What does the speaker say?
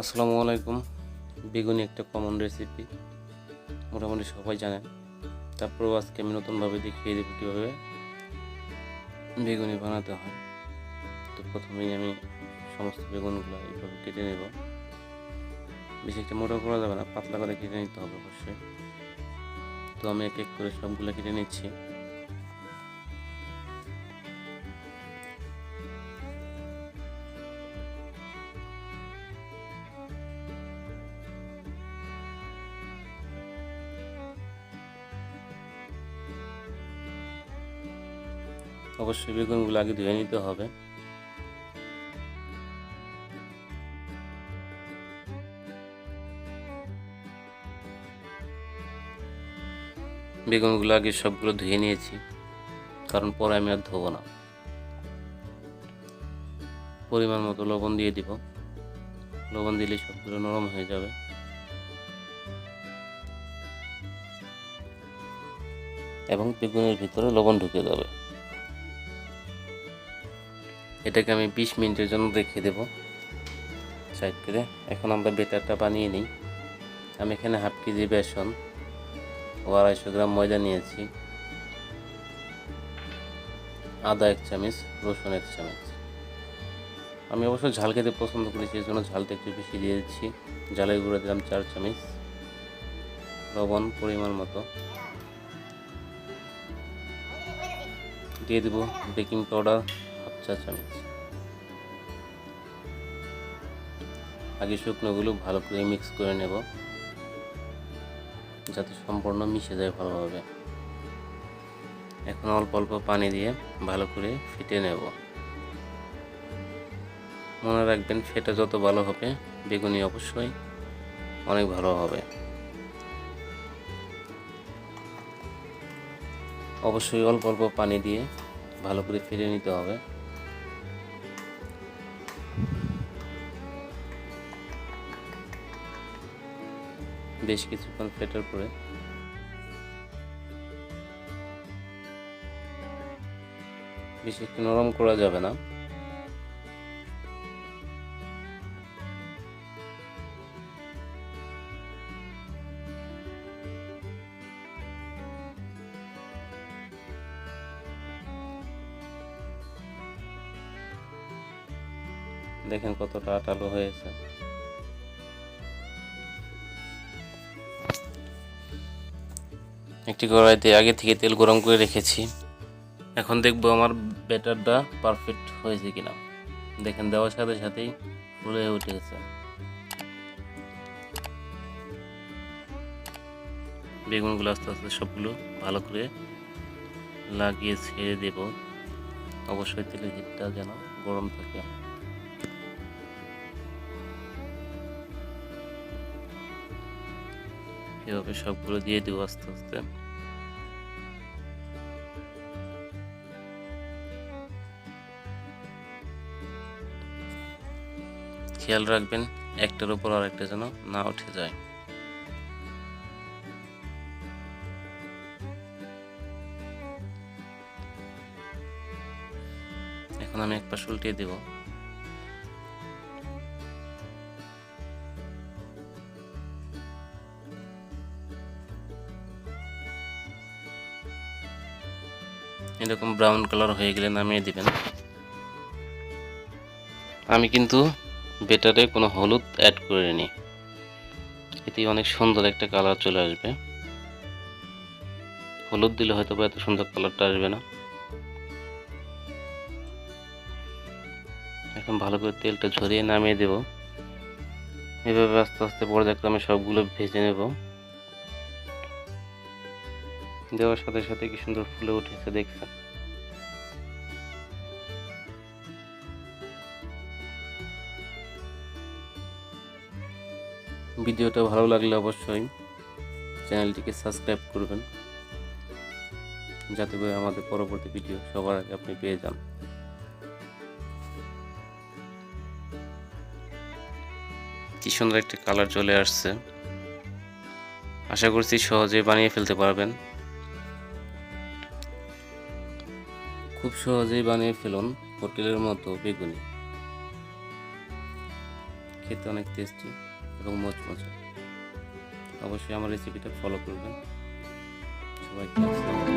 আসসালামু আলাইকুম। বেগুনি একটা কমন রেসিপি, মোটামুটি সবাই জানেন। তারপরেও আজকে আমি নতুনভাবে দেখিয়ে দেবো কীভাবে বেগুনি বানাতে হয়। তো প্রথমেই আমি সমস্ত বেগুনগুলো এইভাবে কেটে নেব। বেশি একটা মোটা করা যাবে না, পাতলা করে কেটে নিতে হবে অবশ্যই। তো আমি এক এক করে সবগুলো কেটে নিচ্ছি। অবশ্যই বেগুনগুলো আগে ধুয়ে নিতে হবে। বেগুনগুলো আগে সবগুলো ধুয়ে নিয়েছি, কারণ পরে আমি আর ধোবো না। পরিমাণ মতো লবণ দিয়ে দিব। লবণ দিলে সবগুলো নরম হয়ে যাবে। এবং বেগুনের ভিতরে লবণ ঢুকে যাবে। এটাকে আমি 20 মিনিটের জন্য রেখে দেব সাইড করে। এখন আমরা বেটারটা বানিয়ে নিই। আমি এখানে হাফ কেজি বেসন ও 250 গ্রাম ময়দা নিয়েছি, আদা 1 চামচ, রসুন 1 চামচ। আমি অবশ্য ঝাল খেতে পছন্দ করি, সেই জন্য ঝালটা একটু বেশি দিয়ে দিচ্ছি। ঝালের গুঁড়ো দিলাম 4 চামচ, লবণ পরিমাণ মতো দিয়ে দেব, বেকিং পাউডার হাফ চা চামচ। আগে শুকনোগুলো ভালো করে মিক্স করে নেব, যাতে সম্পূর্ণ মিশে যায় ভালোভাবে। এখন অল্প অল্প পানি দিয়ে ভালো করে ফেটে নেব। মনে রাখবেন, ফেটা যত ভালো হবে বেগুনি অবশ্যই অনেক ভালো হবে। অবশ্যই অল্প অল্প পানি দিয়ে ভালো করে ফেটে নিতে হবে। বেশ কিছুক্ষণ ফেটার পরে বেশি একটু নরম করা যাবে না। দেখেন কতটা আটালো হয়েছে। একটি কড়াইতে আগে থেকে তেল গরম করে রেখেছি। এখন দেখবো আমার ব্যাটারটা পারফেক্ট হয়েছে কিনা। দেখেন দেওয়ার সাথে সাথেই ফুলে উঠেছে। বেগুনগুলো আস্তে আস্তে সবগুলো ভালো করে লাগিয়ে ছেড়ে দেব। অবশ্যই তেলের হিটটা যেন গরম থাকে। এভাবে সবগুলো দিয়ে দেবো আস্তে আস্তে। খেয়াল রাখবেন একটার উপর আর একটা যেন না উঠে যায়। এখন আমি এক পাশ উল্টিয়ে দেব। এরকম ব্রাউন কালার হয়ে গেলে নামিয়ে দিবেন। আমি কিন্তু বেটারে কোনো হলুদ অ্যাড করিনি, এতে অনেক সুন্দর একটা কালার চলে আসবে। হলুদ দিলে হয়তো বা এত সুন্দর কালারটা আসবে না। এখন ভালো করে তেলটা ঝরিয়ে নামিয়ে দেব। এভাবে আস্তে আস্তে পর্যায়ক্রমে সবগুলো ভেজে নেব। দেওয়ার সাথে সাথে কি সুন্দর ফুলে উঠেছে দেখছেন। ভিডিওটা ভালো লাগলে অবশ্যই চ্যানেলটিকে সাবস্ক্রাইব করবেন, যাতে করে আমাদের পরবর্তী ভিডিও সবার আগে আপনি পেয়ে যান। কি সুন্দর একটা কালার চলে আসছে। আশা করছি সহজে বানিয়ে ফেলতে পারবেন। খুব সহজেই বানিয়ে ফেলুন হোটেলের মতো বেগুনি। খেতে অনেক টেস্টি এবং মচমচে। অবশ্যই আমার রেসিপিটা ফলো করবেন। সবাইকে আসসালামু আলাইকুম।